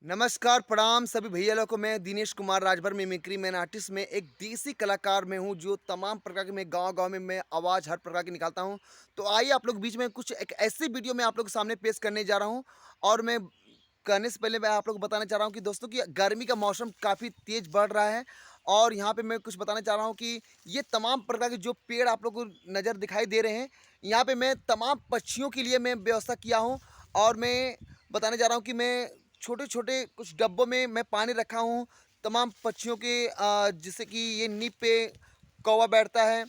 नमस्कार, प्रणाम सभी भैया लोग को। मैं Dinesh Kumar Rajbhar mimicry man artist में एक देसी कलाकार में हूँ, जो तमाम प्रकार के मैं गाँव-गाँव में मैं आवाज़ हर प्रकार की निकालता हूँ। तो आइए आप लोग के बीच में कुछ एक ऐसी वीडियो मैं आप लोग के सामने पेश करने जा रहा हूँ और मैं करने से पहले मैं आप लोग को बताना चाह रहा हूँ कि दोस्तों कि गर्मी का मौसम काफ़ी तेज़ बढ़ रहा है और यहाँ पे मैं कुछ बताना चाह रहा हूँ कि ये तमाम प्रकार के जो पेड़ आप लोग को नज़र दिखाई दे रहे हैं, यहाँ पे मैं तमाम पक्षियों के लिए मैं व्यवस्था किया हूँ और मैं बताने जा रहा हूँ कि मैं छोटे-छोटे कुछ डब्बों में मैं पानी रखा हूँ, तमाम पक्षियों के जैसे कि ये नीम पे कौवा बैठता है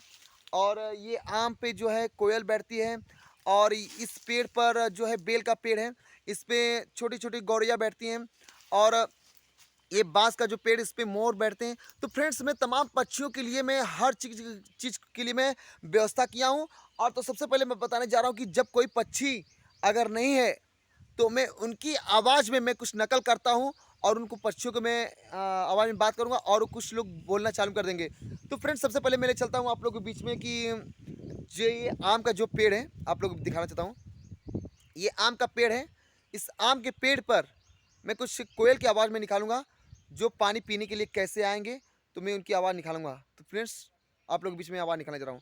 और ये आम पे जो है कोयल बैठती है और इस पेड़ पर जो है बेल का पेड़ है, इस पे छोटी-छोटी गौरैया बैठती हैं और ये बाँस का जो पेड़ इस पे मोर बैठते हैं। तो फ्रेंड्स मैं तमाम पक्षियों के लिए मैं हर चीज़ चीज़ के लिए मैं व्यवस्था किया हूँ और तो सबसे पहले मैं बताने जा रहा हूँ कि जब कोई पक्षी अगर नहीं है तो मैं उनकी आवाज़ में मैं कुछ नकल करता हूँ और उनको पक्षियों को मैं आवाज़ में बात करूँगा और कुछ लोग बोलना चालू कर देंगे। तो फ्रेंड्स सबसे पहले मैं ले चलता हूँ आप लोगों के बीच में कि ये आम का जो पेड़ है, आप लोगों को दिखाना चाहता हूँ। ये आम का पेड़ है, इस आम के पेड़ पर मैं कुछ कोयल की आवाज़ में निकालूँगा, जो पानी पीने के लिए कैसे आएँगे, तो मैं उनकी आवाज़ निकालूँगा। तो फ्रेंड्स आप लोगों के बीच में आवाज़ निकालने जा रहा हूँ।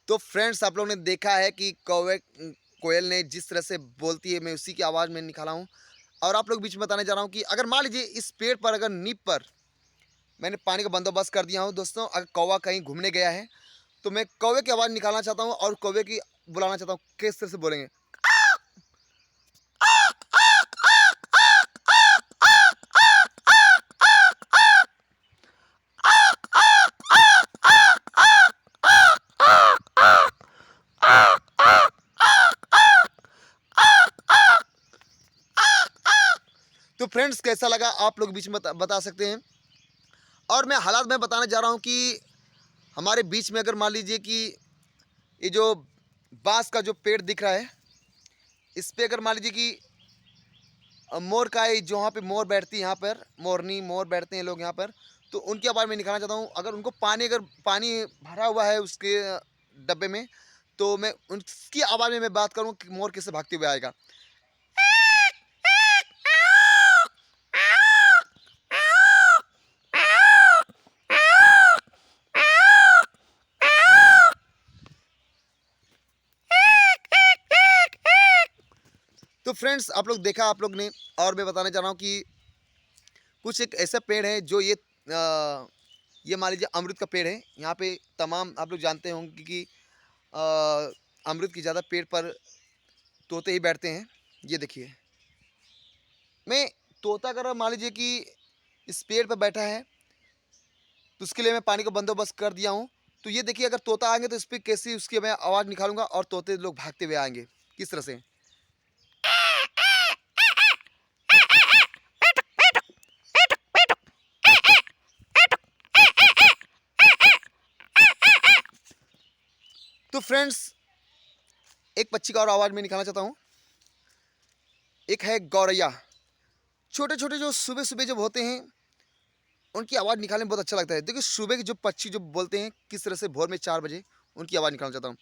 तो फ्रेंड्स आप लोगों ने देखा है कि कोयल ने जिस तरह से बोलती है मैं उसी की आवाज़ में निकाला हूँ और आप लोग बीच में बताने जा रहा हूँ कि अगर मान लीजिए इस पेड़ पर अगर नींव पर मैंने पानी का बंदोबस्त कर दिया हूँ दोस्तों, अगर कौवा कहीं घूमने गया है तो मैं कौवे की आवाज़ निकालना चाहता हूँ और कौवे की बुलाना चाहता हूँ। किस तरह से बोलेंगे? तो फ्रेंड्स कैसा लगा आप लोग बीच में बता सकते हैं। और मैं हालात में बताने जा रहा हूँ कि हमारे बीच में अगर मान लीजिए कि ये जो बांस का जो पेड़ दिख रहा है, इस पे अगर मान लीजिए कि मोर का ये जो वहाँ पे मोर बैठती है, यहाँ पर मोरनी मोर बैठते हैं लोग यहाँ पर, तो उनकी आवाज़ मैं निकालना चाहता हूँ। अगर पानी भरा हुआ है उसके डब्बे में, तो मैं उसकी आवाज़ में मैं बात करूँ कि मोर कैसे भागते हुए आएगा। तो फ्रेंड्स आप लोग देखा आप लोग ने और मैं बताना चाह रहा हूँ कि कुछ एक ऐसा पेड़ है जो ये मान लीजिए अमरूद का पेड़ है। यहाँ पे तमाम आप लोग जानते होंगे कि अमरूद की ज़्यादा पेड़ पर तोते ही बैठते हैं। ये देखिए, मैं तोता अगर मान लीजिए कि इस पेड़ पर बैठा है, तो उसके लिए मैं पानी का बंदोबस्त कर दिया हूँ। तो ये देखिए अगर तोता आएँगे तो इस पे कैसी उसकी मैं आवाज़ निकालूँगा और तोते लोग भागते हुए आएँगे, किस तरह से। तो फ्रेंड्स एक पक्षी का और आवाज़ मैं निकालना चाहता हूँ। एक है गौरैया। छोटे-छोटे जो सुबह-सुबह जब होते हैं, उनकी आवाज़ निकालने में बहुत अच्छा लगता है। देखिए सुबह के जो पक्षी जो बोलते हैं, किस तरह से भोर में 4 बजे, उनकी आवाज़ निकालना चाहता हूँ।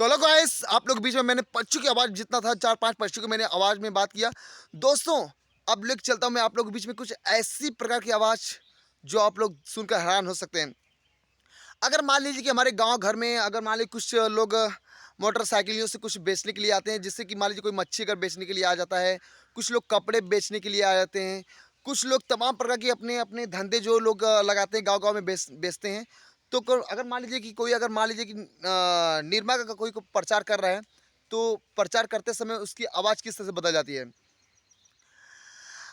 तो हेलो गाइस, आप लोग के बीच में मैंने पक्षियों की आवाज़ जितना था 4-5 पक्षियों की मैंने आवाज़ में बात किया। दोस्तों, अब लेके चलता हूँ मैं आप लोगों के बीच में कुछ ऐसी प्रकार की आवाज़, जो आप लोग सुनकर हैरान हो सकते हैं। अगर मान लीजिए कि हमारे गाँव घर में अगर मान लीजिए कुछ लोग मोटरसाइकिलों से कुछ बेचने के लिए आते हैं, जिससे कि मान लीजिए कोई मच्छी अगर बेचने के लिए आ जाता है, कुछ लोग कपड़े बेचने के लिए आ जाते हैं, कुछ लोग तमाम प्रकार के अपने-अपने धंधे जो लोग लगाते हैं गाँव-गाँव में बेचते हैं। तो अगर मान लीजिए कि कोई अगर मान लीजिए कि निरमा का कोई को प्रचार कर रहा है, तो प्रचार करते समय उसकी आवाज़ किस तरह से बदल जाती है।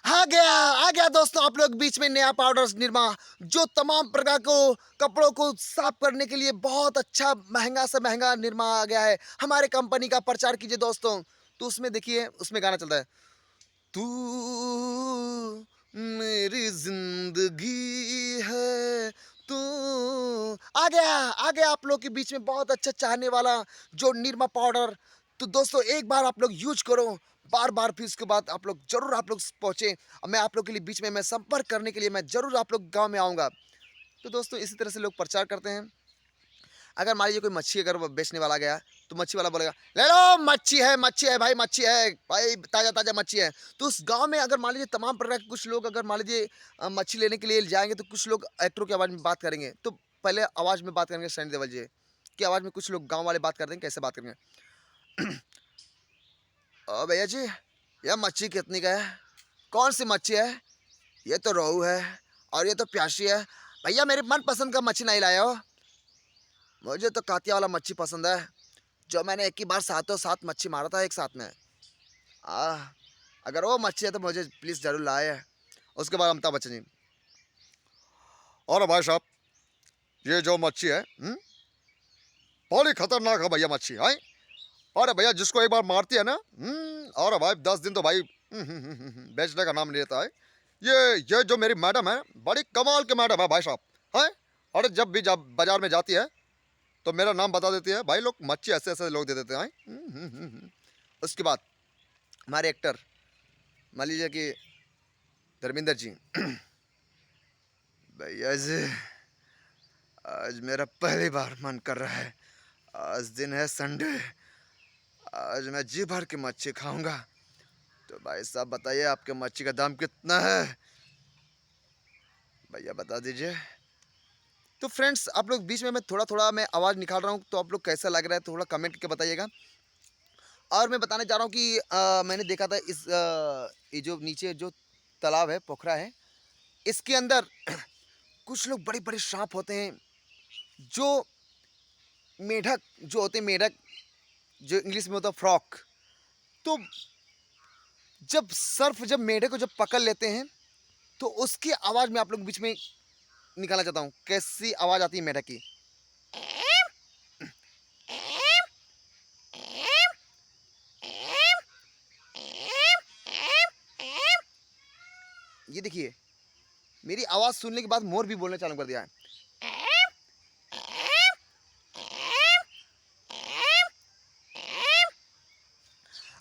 आ गया दोस्तों आप लोग बीच में नया पाउडर निरमा, जो तमाम प्रकार को कपड़ों को साफ करने के लिए बहुत अच्छा महंगा से महंगा निरमा आ गया है। हमारे कंपनी का प्रचार कीजिए दोस्तों। तो उसमें देखिए, उसमें गाना चलता है, तू मेरी जिंदगी है, तू। आ गया आप लोग के बीच में बहुत अच्छा चाहने वाला जो निरमा पाउडर। तो दोस्तों एक बार आप लोग यूज करो, बार बार, फिर उसके बाद आप लोग जरूर आप लोग पहुंचे। और मैं आप लोग के लिए बीच में मैं संपर्क करने के लिए मैं जरूर आप लोग गांव में आऊंगा। तो दोस्तों इसी तरह से लोग प्रचार करते हैं। अगर मान लीजिए कोई मच्छी अगर वो बेचने वाला गया, तो मच्छी वाला बोलेगा, ले लो, मच्छी है भाई, मच्छी है भाई, ताजा ताजा मच्छी है। तो उस गांव में अगर मान लीजिए तमाम प्रकार के कुछ लोग अगर मान लीजिए मच्छी लेने के लिए जाएंगे, तो कुछ लोग एक्टरों की आवाज़ में बात करेंगे। तो पहले आवाज़ में बात करेंगे सनी देओल जी की आवाज़ में, कुछ लोग गाँव वाले बात करते हैं, कैसे बात करेंगे, भैया जी यह मच्छी कितनी का है, कौन सी मच्छी है, ये तो रोहू है और ये तो प्यासी है। भैया मेरे मनपसंद का मच्छी नहीं लाया हो, मुझे तो कातिया वाला मच्छी पसंद है, जो मैंने एक ही बार सातों सात मच्छी मारा था एक साथ में। आ, अगर वो मच्छी है तो मुझे प्लीज़ जरूर लाए। उसके बाद अमिताभ बच्चन जी, और भाई साहब ये जो मच्छी है बड़ी खतरनाक है भैया मच्छी है। अरे भैया जिसको एक बार मारती है ना, और भाई 10 दिन तो भाई बेचने का नाम नहीं लेता है। ये जो मेरी मैडम है, बड़ी कमाल की मैडम है भाई साहब, है। और जब भी जब बाजार में जाती है तो मेरा नाम बता देती है, भाई लोग मच्छी ऐसे ऐसे लोग दे देते हैं। उसके बाद हमारे एक्टर मान लीजिए कि धर्मेंद्र जी, भैया जी आज मेरा पहली बार मन कर रहा है, आज दिन है संडे, आज मैं जी भर के मच्छी खाऊंगा। तो भाई साहब बताइए आपके मच्छी का दाम कितना है, भैया बता दीजिए। तो फ्रेंड्स आप लोग बीच में मैं थोड़ा थोड़ा मैं आवाज़ निकाल रहा हूँ, तो आप लोग कैसा लग रहा है थोड़ा कमेंट करके बताइएगा। और मैं बताने जा रहा हूँ कि मैंने देखा था इस ये जो नीचे जो तालाब है, पोखरा है, इसके अंदर कुछ लोग बड़े बड़े सांप होते हैं, जो मेढक जो होते हैं, मेढक जो इंग्लिश में होता है फ्रॉक। तो जब मेढक को जब पकड़ लेते हैं, तो उसकी आवाज़ में आप लोग बीच में निकालना चाहता हूँ, कैसी आवाज़ आती है मेढक की। ये देखिए, मेरी आवाज़ सुनने के बाद मोर भी बोलना चालू कर दिया है।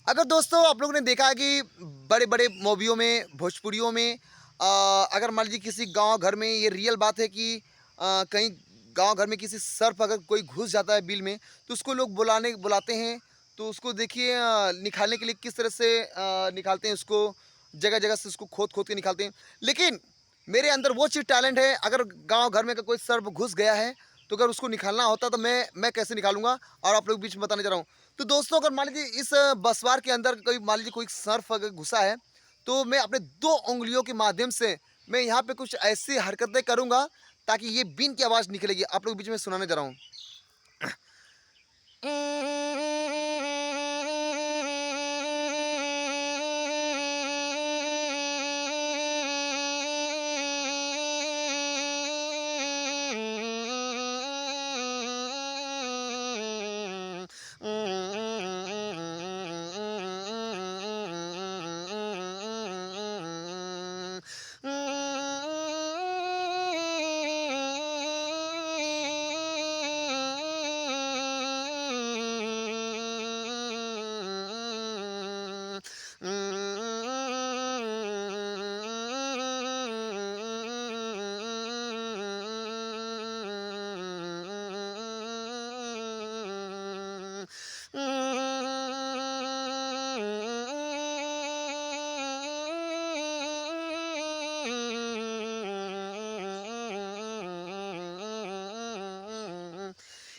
अगर दोस्तों आप लोगों ने देखा है कि बड़े बड़े मूवियों में, भोजपुरियों में, अगर मान लीजिए किसी गांव घर में, ये रियल बात है कि कहीं गांव घर में किसी सर्प अगर कोई घुस जाता है बिल में, तो उसको लोग बुलाते हैं। तो उसको देखिए निकालने के लिए किस तरह से निकालते हैं उसको, जगह जगह से उसको खोद खोद के निकालते हैं। लेकिन मेरे अंदर वो चीज़ टैलेंट है, अगर गांव घर में अगर कोई सर्प घुस गया है, तो अगर उसको निकालना होता तो मैं कैसे निकालूंगा, और आप लोग बीच में बताने जा रहा हूँ। तो दोस्तों अगर मान लीजिए इस बसवार के अंदर कोई मान लीजिए कोई सर्प अगर घुसा है, तो मैं अपने 2 उँगलियों के माध्यम से मैं यहाँ पे कुछ ऐसी हरकतें करूँगा, ताकि ये बीन की आवाज़ निकलेगी। आप लोग बीच में सुनाने जा रहा हूँ।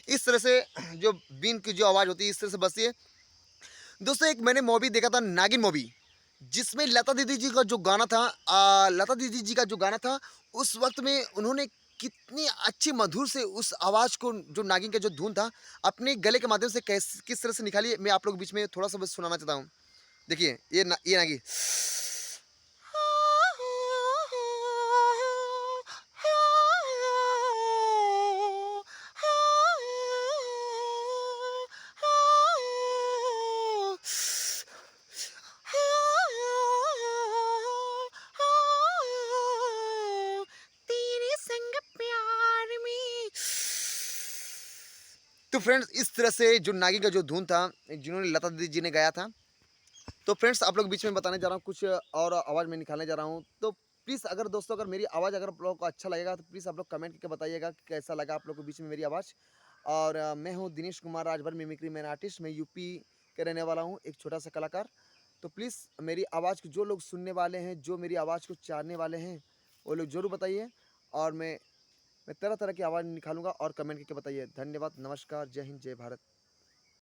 इस तरह से जो बीन की जो आवाज़ होती है, इस तरह से बजती है। दोस्तों एक मैंने मूवी देखा था, नागिन मूवी, जिसमें लता दीदी जी का जो गाना था, लता दीदी जी का जो गाना था, उस वक्त में उन्होंने कितनी अच्छी मधुर से उस आवाज़ को, जो नागिन का जो धुन था, अपने गले के माध्यम से किस तरह से निकाली, मैं आप लोग के बीच में थोड़ा सा बस सुनाना चाहता हूँ। देखिए ये नागिन, तो फ्रेंड्स इस तरह से जो नागी का जो धुन था, जिन्होंने लता दीदी जी ने गाया था। तो फ्रेंड्स आप लोग बीच में बताने जा रहा हूँ कुछ और आवाज़ में निकालने जा रहा हूँ। तो प्लीज़ अगर दोस्तों अगर मेरी आवाज़ अगर आप लोगों को अच्छा लगेगा तो प्लीज़ आप लोग कमेंट करके बताइएगा कि कैसा लगा आप लोग को बीच में मेरी आवाज़। और मैं हूँ Dinesh Kumar Rajbhar mimicry man artist. मैं यूपी के रहने वाला हूँ, एक छोटा-सा कलाकार। तो प्लीज़ मेरी आवाज़ को जो लोग सुनने वाले हैं, जो मेरी आवाज़ को चाहने वाले हैं, वो लोग ज़रूर बताइए। और मैं तरह-तरह की आवाज़ निकालूँगा और कमेंट करके बताइए। धन्यवाद, नमस्कार, जय हिंद, जय भारत।